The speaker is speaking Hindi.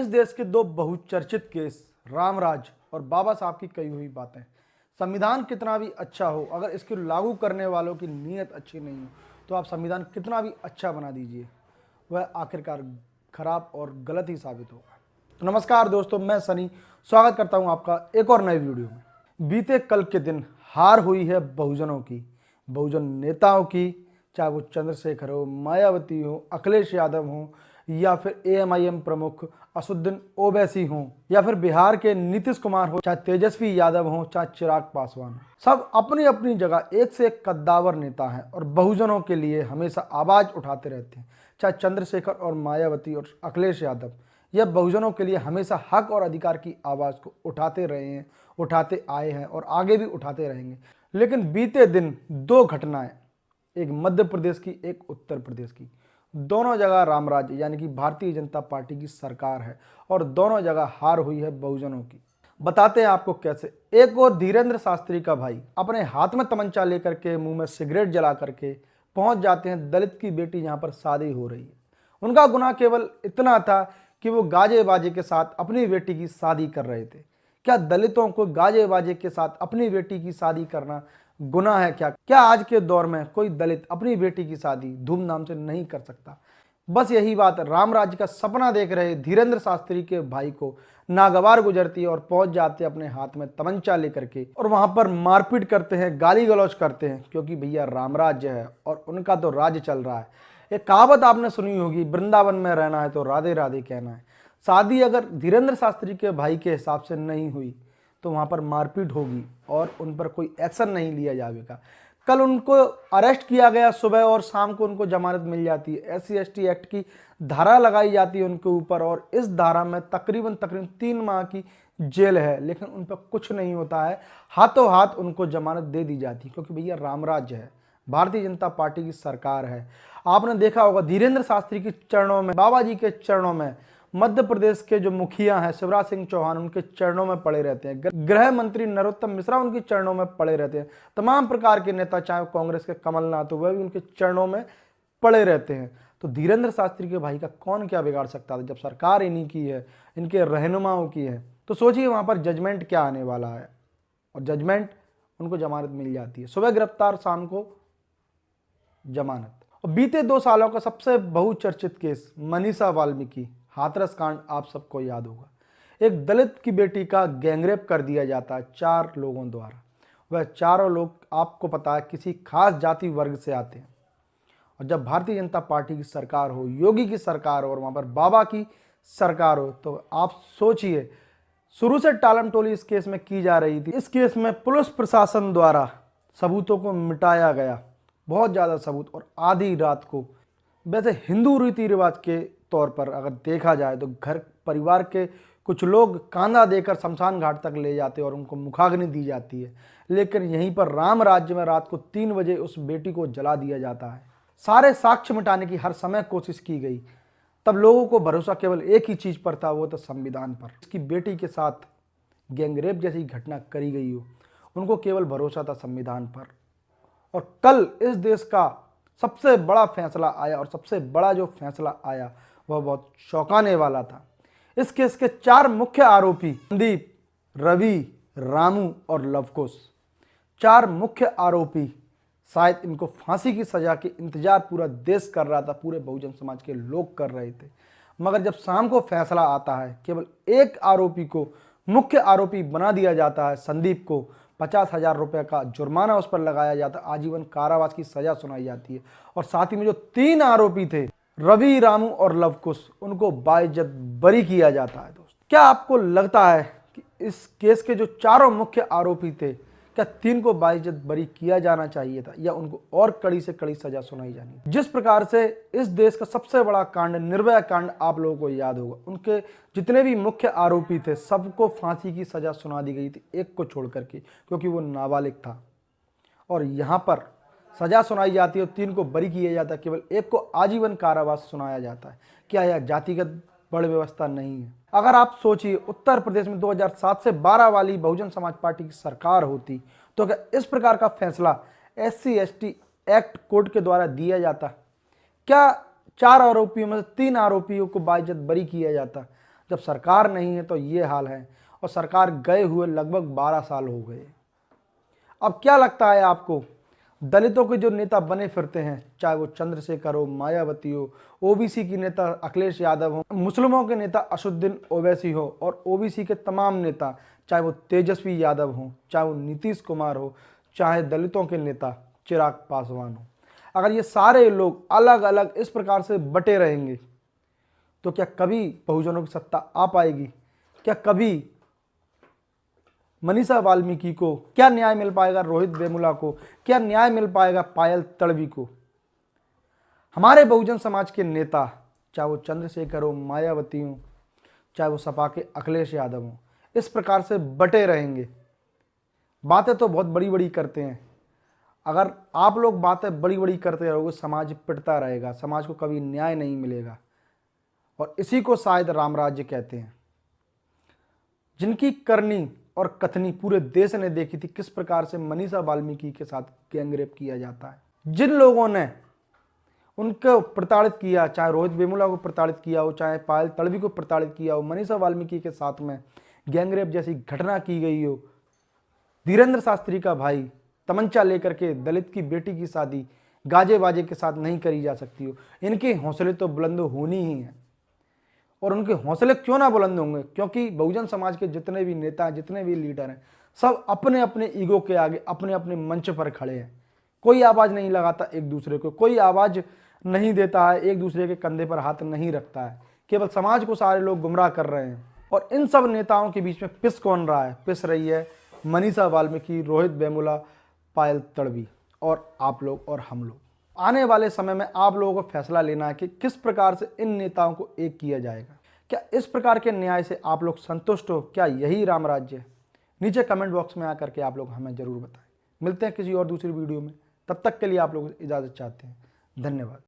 इस देश के दो बहुचर्चित केस, रामराज और बाबा साहब की कही हुई बातें। संविधान कितना भी अच्छा हो, अगर इसको लागू करने वालों की नीयत अच्छी नहीं हो तो आप संविधान कितना भी अच्छा बना दीजिए, वह आखिरकार खराब और गलत ही साबित होगा। तो नमस्कार दोस्तों, मैं सनी स्वागत करता हूं आपका एक और नए वीडियो में। बीते कल के दिन हार हुई है बहुजनों की, बहुजन नेताओं की, चाहे वो चंद्रशेखर हो, मायावती हो, अखिलेश यादव हो, या फिर एएमआईएम प्रमुख असदुद्दीन ओवैसी हों, या फिर बिहार के नीतीश कुमार हो, चाहे तेजस्वी यादव हो, चाहे चिराग पासवान हो। सब अपनी अपनी जगह एक से एक कद्दावर नेता हैं और बहुजनों के लिए हमेशा आवाज उठाते रहते हैं। चाहे चंद्रशेखर और मायावती और अखिलेश यादव, यह बहुजनों के लिए हमेशा हक और अधिकार की आवाज़ को उठाते रहे हैं, उठाते आए हैं और आगे भी उठाते रहेंगे। लेकिन बीते दिन दो घटनाएं, एक मध्य प्रदेश की, एक उत्तर प्रदेश की, दोनों जगह रामराज यानी कि भारतीय जनता पार्टी की सरकार है और दोनों जगह हार हुई है बहुजनों की। बताते हैं आपको कैसे। एक और धीरेंद्र शास्त्री का भाई अपने हाथ में तमंचा लेकर के, मुंह में सिगरेट जला करके पहुंच जाते हैं दलित की बेटी जहां पर शादी हो रही है। उनका गुनाह केवल इतना था कि वो गाजे बाजे के साथ अपनी बेटी की शादी कर रहे थे। क्या दलितों को गाजे बाजे के साथ अपनी बेटी की शादी करना गुनाह है? क्या आज के दौर में कोई दलित अपनी बेटी की शादी धूमधाम से नहीं कर सकता? बस यही बात रामराज्य का सपना देख रहे धीरेंद्र शास्त्री के भाई को नागवार गुजरती है और पहुंच जाते हैं अपने हाथ में तमंचा लेकर के और वहां पर मारपीट करते हैं, गाली गलौज करते हैं, क्योंकि भैया रामराज्य है और उनका तो राज्य चल रहा है। एक कहावत आपने सुनी होगी, वृंदावन में रहना है तो राधे राधे कहना है। शादी अगर धीरेंद्र शास्त्री के भाई के हिसाब से नहीं हुई तो वहां पर मारपीट होगी और उन पर कोई एक्शन नहीं लिया जाएगा। कल उनको अरेस्ट किया गया सुबह और शाम को उनको जमानत मिल जाती है। SC/ST एक्ट की धारा लगाई जाती है उनके ऊपर और इस धारा में तकरीबन 3 माह की जेल है, लेकिन उन पर कुछ नहीं होता है। हाथों हाथ उनको जमानत दे दी जाती है, क्योंकि भैया रामराज्य है, भारतीय जनता पार्टी की सरकार है। आपने देखा होगा धीरेंद्र शास्त्री के चरणों में, बाबा जी के चरणों में मध्य प्रदेश के जो मुखिया हैं शिवराज सिंह चौहान, उनके चरणों में पड़े रहते हैं। गृह मंत्री नरोत्तम मिश्रा उनके चरणों में पड़े रहते हैं। तमाम प्रकार के नेता, चाहे कांग्रेस के कमलनाथ हो, वह भी उनके चरणों में पड़े रहते हैं। तो धीरेंद्र शास्त्री के भाई का कौन क्या बिगाड़ सकता था जब सरकार इन्हीं की है, इनके रहनुमाओं की है। तो सोचिए वहां पर जजमेंट क्या आने वाला है, और जजमेंट उनको जमानत मिल जाती है। सुबह गिरफ्तार, शाम को जमानत। और बीते 2 सालों का सबसे बहुचर्चित केस मनीषा वाल्मीकि हाथरस कांड आप सबको याद होगा। एक दलित की बेटी का गैंगरेप कर दिया जाता है 4 लोगों द्वारा। वह चारों लोग आपको पता है किसी खास जाति वर्ग से आते हैं। और जब भारतीय जनता पार्टी की सरकार हो, योगी की सरकार हो और वहां पर बाबा की सरकार हो, तो आप सोचिए शुरू से टालम टोली इस केस में की जा रही थी। इस केस में पुलिस प्रशासन द्वारा सबूतों को मिटाया गया, बहुत ज़्यादा सबूत, और आधी रात को। वैसे हिंदू रीति रिवाज के तौर पर अगर देखा जाए तो घर परिवार के कुछ लोग कांधा देकर शमशान घाट तक ले जाते हैं और उनको मुखाग्नि दी जाती है, लेकिन यहीं पर राम राज्य में रात को 3 बजे उस बेटी को जला दिया जाता है। सारे साक्ष्य मिटाने की हर समय कोशिश की गई। तब लोगों को भरोसा केवल एक ही चीज पर था, वो था संविधान पर। उसकी बेटी के साथ गैंगरेप जैसी घटना करी गई हो, उनको केवल भरोसा था संविधान पर। और कल इस देश का सबसे बड़ा फैसला आया, और सबसे बड़ा जो फैसला आया वह बहुत चौंकाने वाला था। इस केस के 4 मुख्य आरोपी संदीप, रवि, रामू और लवकुश, 4 मुख्य आरोपी, शायद इनको फांसी की सजा के इंतजार पूरा देश कर रहा था, पूरे बहुजन समाज के लोग कर रहे थे। मगर जब शाम को फैसला आता है, केवल एक आरोपी को मुख्य आरोपी बना दिया जाता है। संदीप को 50,000 रुपये का जुर्माना उस पर लगाया जाता है, आजीवन कारावास की सजा सुनाई जाती है। और साथ ही में जो 3 आरोपी थे, रवि, रामू और लवकुश, उनको बाइज्जत बरी किया जाता है। दोस्त, क्या आपको लगता है कि इस केस के जो चारों मुख्य आरोपी थे, क्या 3 को बाइज्जत बरी किया जाना चाहिए था, या उनको और कड़ी से कड़ी सजा सुनाई जानी? जिस प्रकार से इस देश का सबसे बड़ा कांड निर्भया कांड आप लोगों को याद होगा, उनके जितने भी मुख्य आरोपी थे सबको फांसी की सजा सुना दी गई थी, एक को छोड़ करके, क्योंकि वो नाबालिग था। और यहाँ पर सजा सुनाई जाती है और 3 को बरी किया जाता है, केवल एक को आजीवन कारावास सुनाया जाता है। क्या यह जातिगत बड़ व्यवस्था नहीं है? अगर आप सोचिए उत्तर प्रदेश में 2007 से 12 वाली बहुजन समाज पार्टी की सरकार होती तो क्या इस प्रकार का फैसला SC/ST एक्ट कोर्ट के द्वारा दिया जाता? क्या 4 आरोपियों में से 3 आरोपियों को बाइज्जत बरी किया जाता? जब सरकार नहीं है तो ये हाल है, और सरकार गए हुए लगभग 12 साल हो गए। अब क्या लगता है आपको, दलितों के जो नेता बने फिरते हैं, चाहे वो चंद्रशेखर हो, मायावती हो, ओबीसी की नेता अखिलेश यादव हो, मुस्लिमों के नेता असदुद्दीन ओवैसी हो, और ओबीसी के तमाम नेता, चाहे वो तेजस्वी यादव हो, चाहे वो नीतीश कुमार हो, चाहे दलितों के नेता चिराग पासवान हो, अगर ये सारे लोग अलग अलग इस प्रकार से बटे रहेंगे तो क्या कभी बहुजनों की सत्ता आ पाएगी? क्या कभी मनीषा वाल्मीकि को क्या न्याय मिल पाएगा? रोहित वेमुला को क्या न्याय मिल पाएगा? पायल तड़वी को? हमारे बहुजन समाज के नेता, चाहे वो चंद्रशेखर हो, मायावती हो, चाहे वो सपा के अखिलेश यादव हो, इस प्रकार से बटे रहेंगे। बातें तो बहुत बड़ी बड़ी करते हैं, अगर आप लोग बातें बड़ी बड़ी करते रहोगे समाज पिटता रहेगा, समाज को कभी न्याय नहीं मिलेगा, और इसी को शायद रामराज्य कहते हैं। जिनकी करनी और कथनी पूरे देश ने देखी थी, किस प्रकार से मनीषा वाल्मीकि के साथ गैंगरेप किया जाता है। जिन लोगों ने उनको प्रताड़ित किया, चाहे रोहित वेमुला को प्रताड़ित किया हो, चाहे पायल तड़वी को प्रताड़ित किया हो, मनीषा वाल्मीकि के साथ में गैंगरेप जैसी घटना की गई हो, धीरेन्द्र शास्त्री का भाई तमंचा लेकर के दलित की बेटी की शादी गाजे बाजे के साथ नहीं करी जा सकती हो, इनके हौसले तो बुलंद होनी ही हैं। और उनके हौसले क्यों ना बुलंद होंगे? क्योंकि बहुजन समाज के जितने भी नेता हैं, जितने भी लीडर हैं, सब अपने अपने ईगो के आगे अपने अपने मंच पर खड़े हैं। कोई आवाज़ नहीं लगाता एक दूसरे को, कोई आवाज़ नहीं देता है, एक दूसरे के कंधे पर हाथ नहीं रखता है। केवल समाज को सारे लोग गुमराह कर रहे हैं। और इन सब नेताओं के बीच में पिस कौन रहा है? पिस रही है मनीषा वाल्मीकि, रोहित वेमुला, पायल तड़वी, और आप लोग और हम लोग। आने वाले समय में आप लोगों को फैसला लेना है कि किस प्रकार से इन नेताओं को एक किया जाएगा। क्या इस प्रकार के न्याय से आप लोग संतुष्ट हो? क्या यही राम राज्य है? नीचे कमेंट बॉक्स में आकर के आप लोग हमें जरूर बताएं। मिलते हैं किसी और दूसरी वीडियो में, तब तक के लिए आप लोग इजाज़त चाहते हैं। धन्यवाद।